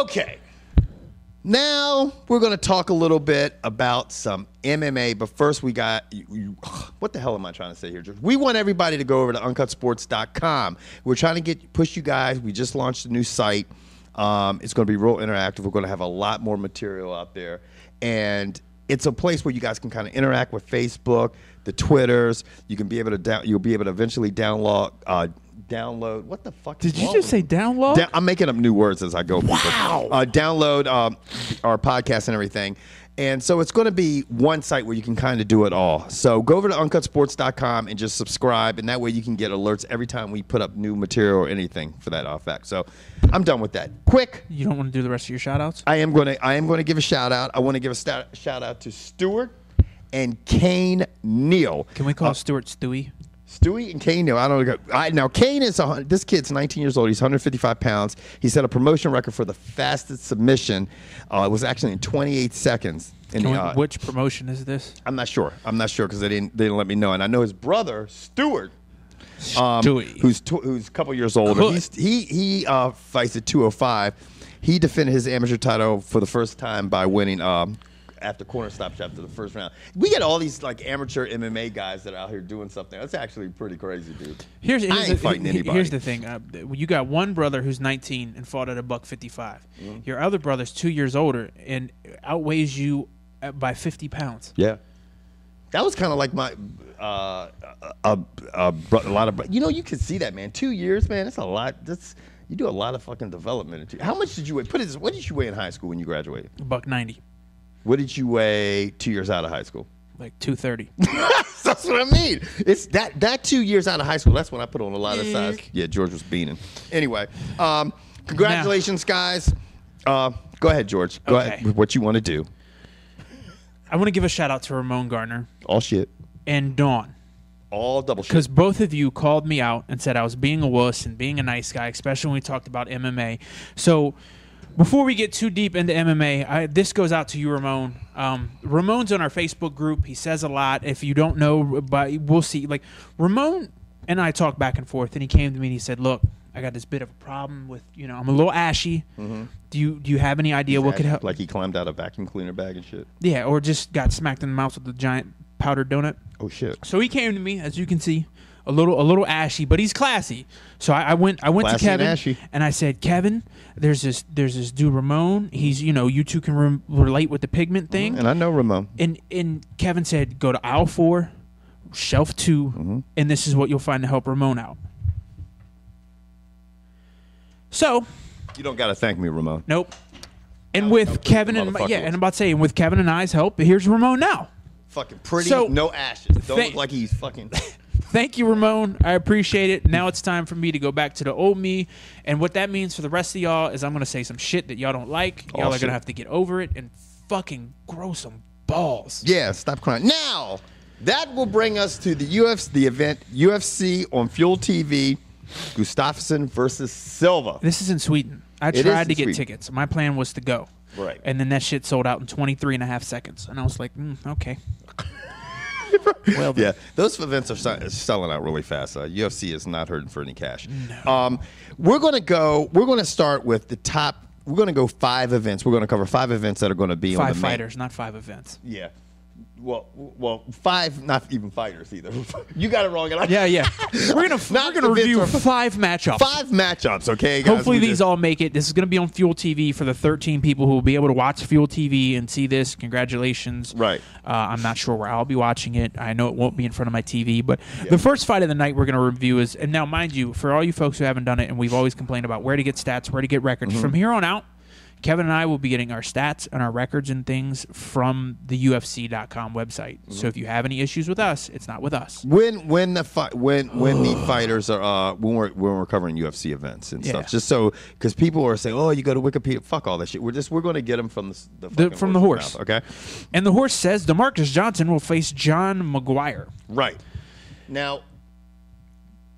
Okay. Now we're going to talk a little bit about some MMA, but first we got, what the hell am I trying to say here, George? We want everybody to go over to uncutsports.com. We're trying to push you guys. We just launched a new site. It's going to be real interactive. We're going to have a lot more material out there. And it's a place where you guys can kind of interact with Facebook, the Twitters. You can be able to you'll be able to eventually download. What the fuck? Did you just say download? I'm making up new words as I go. Wow. Download our podcast and everything. And so it's going to be one site where you can kind of do it all. So go over to uncutsports.com and just subscribe, and that way you can get alerts every time we put up new material or anything for that effect. So I'm done with that. Quick. You don't want to do the rest of your shout-outs? I am going to give a shout-out. I want to give a shout-out to Stuart and Kane Neal. Can we call Stuart Stewie? Stewie and Kane Neal. I don't know. Now, Kane is this kid's 19 years old. He's 155 pounds. He set a promotion record for the fastest submission. It was actually in 28 seconds. Which promotion is this? I'm not sure because they didn't let me know. And I know his brother, Stuart, Stewie, who's a couple years older. He fights at 205. He defended his amateur title for the first time by winning after corner stop after the first round. We get all these like amateur MMA guys that are out here doing something. That's actually pretty crazy, dude. I ain't fighting anybody. Here's the thing. You got one brother who's 19 and fought at $155. Mm-hmm. Your other brother's 2 years older and outweighs you by 50 pounds. Yeah. That was kind of like my a lot of, you know, you can see that, man. 2 years, man, that's a lot. You do a lot of fucking development. How much did you weigh? What did you weigh in high school when you graduated? $190. What did you weigh 2 years out of high school? Like 230. That's what I mean. It's that 2 years out of high school. That's when I put on a lot of size. Yeah, George was beating. Anyway, congratulations, guys. Go ahead, George. Go ahead with what you want to do. I want to give a shout out to Ramon Garner. All shit. And Dawn. All double shit. Because both of you called me out and said I was being a wuss and being a nice guy, especially when we talked about MMA. So before we get too deep into MMA, this goes out to you, Ramon. Ramon's on our Facebook group. He says a lot. If you don't know, but we'll see. Like, Ramon and I talked back and forth, and he came to me and he said, look, I got this bit of a problem with, I'm a little ashy. Mm-hmm. Do you have any idea what could help? Like he climbed out a vacuum cleaner bag and shit? Yeah, or just got smacked in the mouth with a giant powdered donut. Oh, shit. So he came to me, as you can see, a little ashy, but he's classy. So I went to Kevin and I said, Kevin, there's this dude Ramon. He's you two can relate with the pigment thing. And I know Ramon. And Kevin said, go to aisle 4, shelf 2, and this is what you'll find to help Ramon out. So you don't got to thank me, Ramon. Nope. And with Kevin and I'm about to say, and with Kevin and I's help, here's Ramon now. Fucking pretty, no ashes. Don't look like he's fucking. Thank you, Ramon. I appreciate it. Now it's time for me to go back to the old me. And what that means for the rest of y'all is I'm going to say some shit that y'all don't like. Y'all are going to have to get over it and fucking grow some balls. Yeah, stop crying. Now, that will bring us to the event UFC on Fuel TV, Gustafsson versus Silva. This is in Sweden. I tried to get tickets. My plan was to go. Right. And then that shit sold out in 23 and a half seconds. And I was like, okay. Well, yeah, those events are selling out really fast. UFC is not hurting for any cash. No. We're going to start with the top. We're going to go 5 events. We're going to cover 5 events that are going to be on the 5 fighters, not 5 events. Yeah. Well, 5, not even fighters either. You got it wrong. Yeah. We're gonna review 5 matchups. 5 matchups, okay, guys? Hopefully these all make it. This is gonna be on Fuel TV for the 13 people who will be able to watch Fuel TV and see this. Congratulations. Right. I'm not sure where I'll be watching it. I know it won't be in front of my TV, but the first fight of the night we're gonna review is, and now mind you, for all you folks who haven't done it, and we've always complained about where to get stats, where to get records, from here on out, Kevin and I will be getting our stats and our records and things from the UFC.com website. So if you have any issues with us, it's not with us. When the fighters are when we're covering UFC events and stuff, just so because people are saying, oh, you go to Wikipedia, fuck all that shit. We're going to get them from the horse. Mouth, okay. And the horse says DeMarcus Johnson will face John McGuire. Right. Now,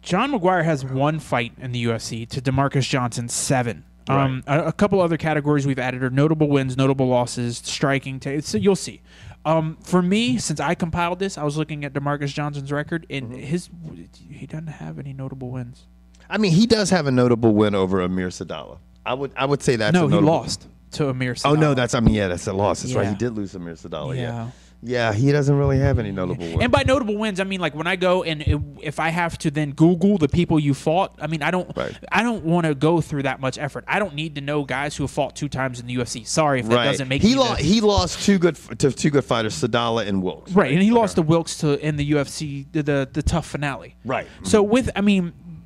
John McGuire has 1 fight in the UFC to DeMarcus Johnson's 7. Right. A couple other categories we've added are notable wins, notable losses, striking. So you'll see. For me, since I compiled this, I was looking at DeMarcus Johnson's record, and he doesn't have any notable wins. I mean, he does have a notable win over Amir Sadallah. I would say that's No, a he notable. lost to Amir Sadala. Oh no, that's that's a loss. That's right. Yeah. He did lose Amir Sadala. Yeah. Yeah, he doesn't really have any notable wins. And by notable wins, I mean like when I go and if I have to then Google the people you fought, I mean I don't want to go through that much effort. I don't need to know guys who have fought 2 times in the UFC. Sorry if that doesn't make he lost two good fighters, Sadala and Wilkes. Right, and he lost to Wilkes in the UFC the tough finale. Right. So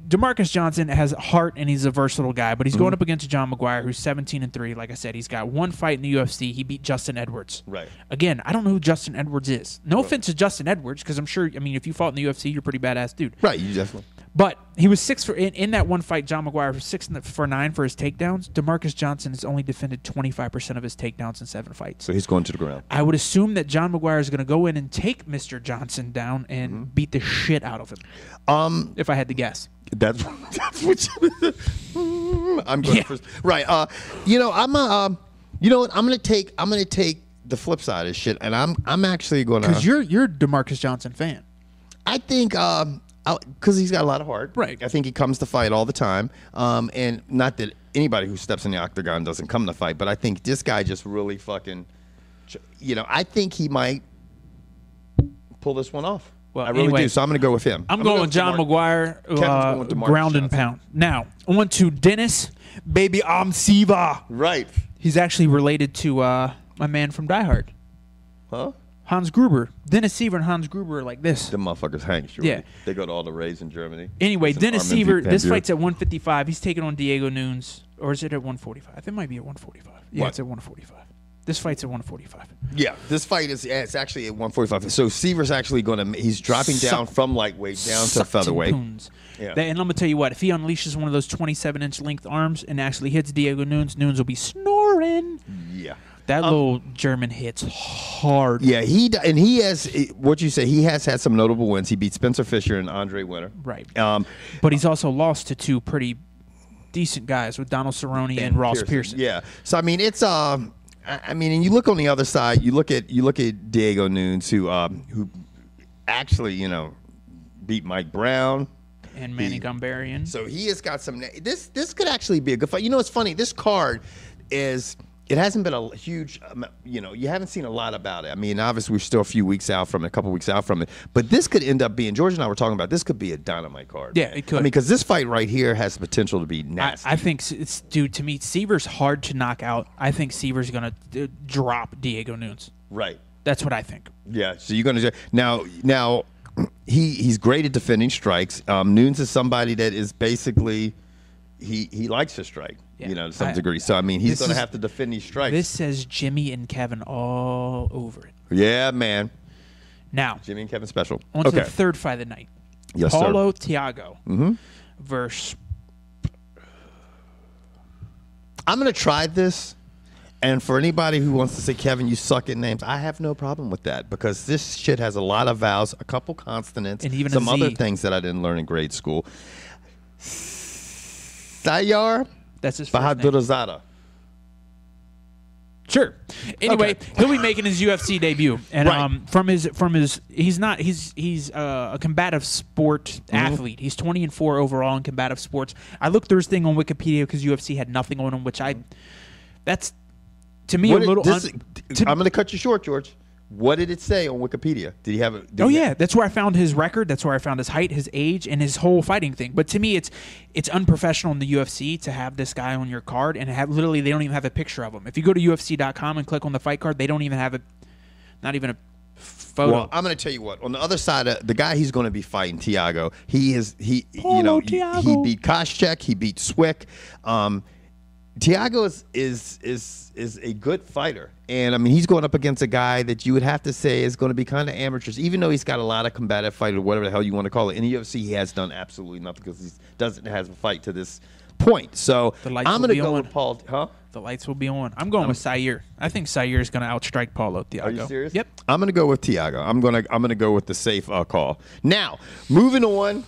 DeMarcus Johnson has heart and he's a versatile guy, but he's going up against John McGuire, who's 17-3. Like I said, he's got 1 fight in the UFC. He beat Justin Edwards. Right. Again, I don't know who Justin Edwards is. No offense to Justin Edwards, because I'm sure, if you fought in the UFC, you're a pretty badass dude. Right, you definitely. But he was in that 1 fight. John McGuire was 6 for 9 for his takedowns. DeMarcus Johnson has only defended 25% of his takedowns in 7 fights. So he's going to the ground. I would assume that John McGuire is going to go in and take Mr. Johnson down and beat the shit out of him. If I had to guess. That's what I'm going first. Right. I'm gonna take the flip side of shit, and I'm actually gonna, because you're a DeMarcus Johnson fan. I think because he's got a lot of heart. Right. I think he comes to fight all the time. And not that anybody who steps in the octagon doesn't come to fight, but I think this guy just really fucking, I think he might pull this one off. Well, I really anyway, do. So I'm going to go with him. I'm going with John McGuire, ground and pound. Now, on to Dennis, baby, Silva. Right. He's actually related to my man from Die Hard. Huh? Hans Gruber. Dennis Seaver and Hans Gruber are like this. Them motherfuckers hang, sure. Yeah. They go to all the raves in Germany. Anyway, Dennis Seaver, this Van fight's at 155. He's taking on Diego Nunes. Or is it at 145? I think it might be at 145. Yeah, it's at 145. This fight's at 145. Yeah, this fight it's actually at 145. So Seaver's actually he's dropping down from lightweight down to featherweight. Yeah. And I'm going to tell you what, if he unleashes one of those 27-inch length arms and actually hits Diego Nunes, Nunes will be snoring. Yeah. That little German hits hard. Yeah, he has what you say. He has had some notable wins. He beat Spencer Fisher and Andre Winter. Right. But he's also lost to 2 pretty decent guys with Donald Cerrone and Ross Pearson. Yeah. So it's and you look on the other side. You look at Diego Nunes, who actually beat Mike Brown and Manny Gambarian. So he has got some. This could actually be a good fight. It's funny. This card it hasn't been a huge. You haven't seen a lot about it. I mean, obviously we're still a couple weeks out from it. But this could end up being. George and I were talking about. This could be a dynamite card. Yeah, it could. I mean, because this fight right here has the potential to be nasty. I think to me, Seaver's hard to knock out. I think Seaver's gonna drop Diego Nunes. Right. That's what I think. Yeah. So you're gonna now. He's great at defending strikes. Nunes is somebody that is basically he likes to strike, to some degree. So I mean, he's going to have to defend these strikes. This says Jimmy and Kevin all over it. Yeah, man. Now, Jimmy and Kevin special. On to the third fight of the night. Yes, Paulo sir. Thiago versus. I'm going to try this. And for anybody who wants to say, Kevin, you suck at names, I have no problem with that because this shit has a lot of vowels, a couple consonants, and even some other things that I didn't learn in grade school. Sayar? That's his first name. Sure. Anyway, he'll be making his UFC debut, and from his he's a combative sport athlete. He's 20-4 overall in combative sports. I looked through his thing on Wikipedia because UFC had nothing on him, which that's. To me, I'm going to cut you short, George. What did it say on Wikipedia? Did he have it? That's where I found his record. That's where I found his height, his age, and his whole fighting thing. But to me, it's unprofessional in the UFC to have this guy on your card and literally they don't even have a picture of him. If you go to UFC.com and click on the fight card, they don't even have not even a photo. Well, I'm going to tell you what. On the other side, the guy he's going to be fighting, Thiago, he Thiago. He beat Koscheck, he beat Swick. Thiago is a good fighter, and I mean he's going up against a guy that you would have to say is going to be kind of amateurs, even though he's got a lot of combative fight or whatever the hell you want to call it. In the UFC, he has done absolutely nothing because he doesn't have a fight to this point. So I'm going to go with Paul. Huh? The lights will be on. I'm going with Sayer. I think Sayer is going to outstrike Paulo Thiago. Are you serious? Yep. I'm going to go with Thiago. I'm going to go with the safe call. Now, moving on.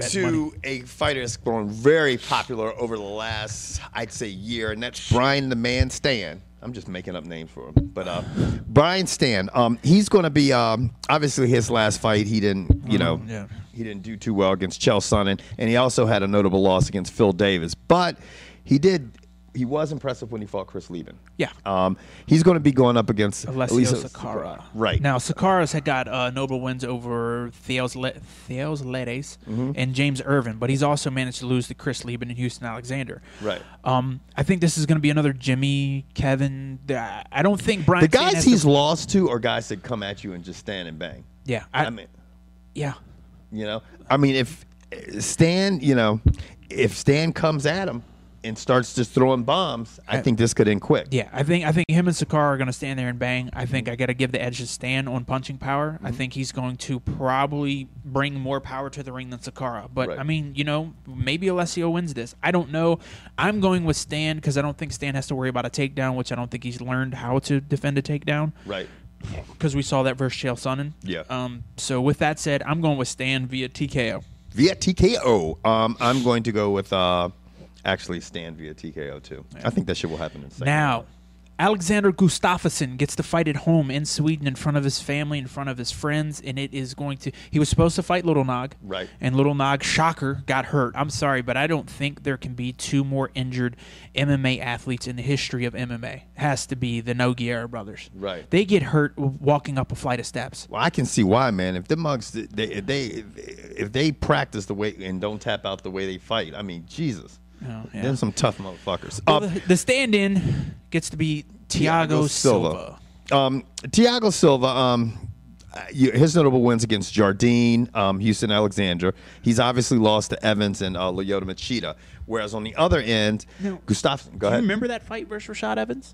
To a fighter that's grown very popular over the last, I'd say, year, and that's Brian the Man Stan. I'm just making up names for him, but Brian Stan. He's going to be obviously his last fight. He didn't, he didn't do too well against Chael Sonnen, and he also had a notable loss against Phil Davis. But He was impressive when he fought Chris Lieben. Yeah. He's going to be going up against Alessio Sakara. Right. Now, Sakara's had got notable wins over Theos Ledes and James Irvin, but he's also managed to lose to Chris Lieben and Houston Alexander. Right. I think this is going to be another Jimmy, Kevin. I don't think Brian. The guys he's lost to are guys that come at you and just stand and bang. Yeah. I mean, yeah. I mean, if Stan comes at him and starts just throwing bombs, I think this could end quick. Yeah, I think him and Sakara are going to stand there and bang. I think I got to give the edge to Stan on punching power. I think he's going to probably bring more power to the ring than Sakara. But, I mean, maybe Alessio wins this. I don't know. I'm going with Stan because I don't think Stan has to worry about a takedown, which I don't think he's learned how to defend a takedown. Right. Because we saw that versus Chael Sonnen. Yeah. So with that said, I'm going with Stan via TKO. Via TKO. I'm going to go with... actually stand via TKO too. Yeah. I think that shit will happen in a second. Now, Alexander Gustafsson gets to fight at home in Sweden in front of his family, in front of his friends, and it is going to... He was supposed to fight Little Nog. Right. And Little Nog, shocker, got hurt. I'm sorry, but I don't think there can be two more injured MMA athletes in the history of MMA. It has to be the Nogueira brothers. Right. They get hurt walking up a flight of steps. Well, I can see why, man. If the mugs, if they practice the way and don't tap out the way they fight, I mean, Jesus. Oh, yeah. Then some tough motherfuckers. Well, the stand-in gets to be Thiago Silva. Thiago Silva, his notable wins against Jardine, Houston Alexander. He's obviously lost to Evans and Lyoto Machida. Whereas on the other end, Gustafsson. Go ahead. Do you remember that fight versus Rashad Evans?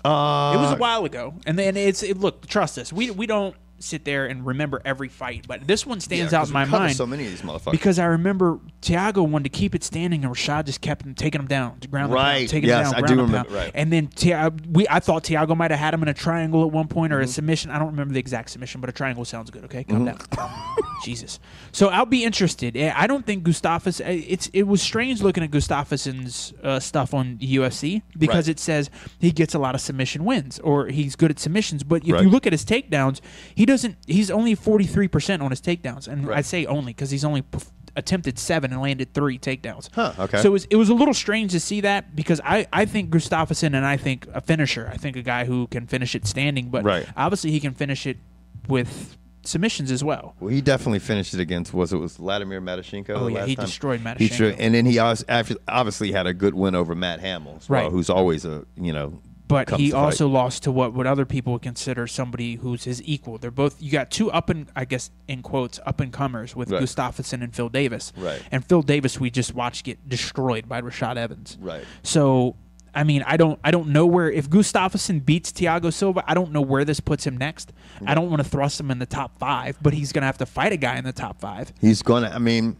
It was a while ago. And then look, trust us. We don't sit there and remember every fight, but this one stands out in my mind. So many of these motherfuckers. Because I remember Thiago wanted to keep it standing, and Rashad just kept taking him down to ground. Right. Taking him down. I do remember. Right. And then I thought Thiago might have had him in a triangle at one point or a submission. I don't remember the exact submission, but a triangle sounds good. Okay, calm down. Jesus. So I'll be interested. I don't think Gustafsson. It was strange looking at Gustafsson's stuff on UFC because it says he gets a lot of submission wins or he's good at submissions. But if you look at his takedowns, he's only 43% on his takedowns, and I say only because he's only attempted 7 and landed 3 takedowns. Huh, okay. So it was a little strange to see that because I think Gustafsson and I think a finisher. I think a guy who can finish it standing, but obviously he can finish it with submissions as well. Well, he definitely finished it against was Vladimir Matyshenko. Oh yeah, he destroyed Matyshenko. And then he obviously had a good win over Matt Hamill, as well, who's always But he also lost to what other people would consider somebody who's his equal. They're both. You got two up and comers with Gustafsson and Phil Davis. Right. And Phil Davis we just watched get destroyed by Rashad Evans. Right. So I mean I don't know where if Gustafsson beats Thiago Silva, I don't know where this puts him next. I don't want to thrust him in the top 5, but he's gonna have to fight a guy in the top 5. He's gonna. I mean.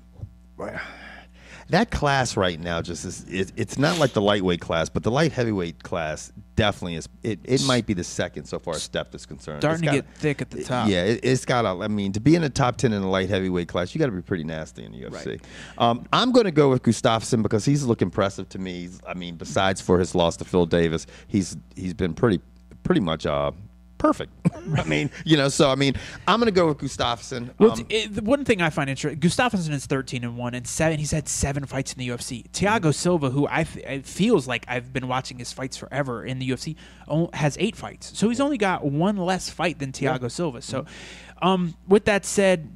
That class right now just it's not like the lightweight class, but the light heavyweight class definitely is. It might be the second so far as depth is concerned. Starting to get thick at the top. Yeah, it's got to. I mean, to be in the top 10 in the light heavyweight class, you got to be pretty nasty in the UFC. Right. I'm going to go with Gustafsson because he's looked impressive to me. I mean, besides for his loss to Phil Davis, he's been pretty much perfect. I mean, so I mean, I'm going to go with Gustafsson. Well, the one thing I find interesting, Gustafsson is 13-1 and 7. He's had 7 fights in the UFC. Thiago Silva, who it feels like I've been watching his fights forever in the UFC, has 8 fights. So he's only got 1 less fight than Thiago Silva. So, with that said,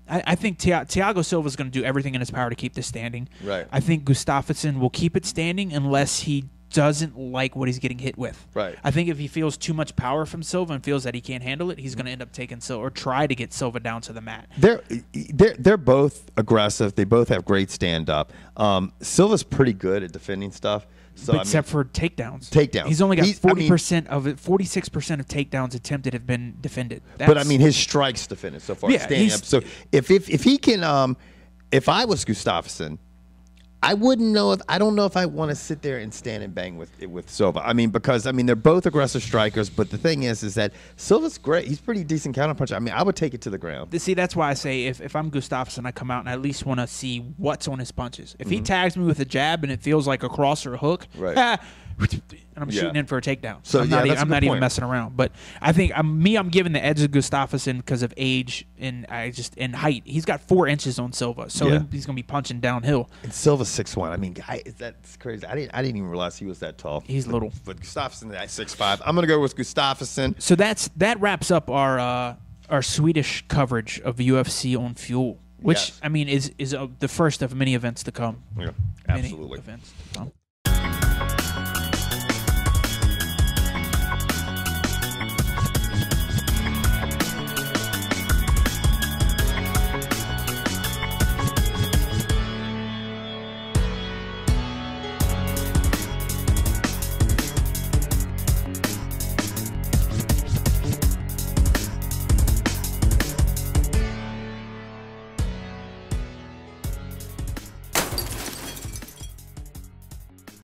I think Thiago Silva is going to do everything in his power to keep this standing. Right. I think Gustafsson will keep it standing unless he doesn't like what he's getting hit with. Right. I think if he feels too much power from Silva and feels that he can't handle it, he's going to end up taking Silva or try to get Silva down to the mat. They're both aggressive. They both have great stand up. Silva's pretty good at defending stuff. So except for takedowns. He's only got 40% of it. 46% of takedowns attempted have been defended. But I mean, his strikes defended so far. Yeah, standing up. So if he can, if I was Gustafsson, I wouldn't know I don't know if I want to sit there and stand and bang with Silva. I mean, because they're both aggressive strikers, but the thing is that Silva's great. He's pretty decent counterpuncher. I mean, I would take it to the ground. See, that's why I say if I'm Gustafsson, I come out and I at least want to see what's on his punches. If he tags me with a jab and it feels like a cross or a hook, and I'm shooting in for a takedown. So I'm not even messing around. But I think I'm giving the edge to Gustafsson because of age and height. He's got 4 inches on Silva, so he's gonna be punching downhill. And Silva's 6'1". I mean, that's crazy. I didn't even realize he was that tall. He's little. But Gustafsson at 6'5". I'm gonna go with Gustafsson. So that wraps up our Swedish coverage of UFC on Fuel, which I mean is the first of many events to come. Yeah, absolutely. Many events to come.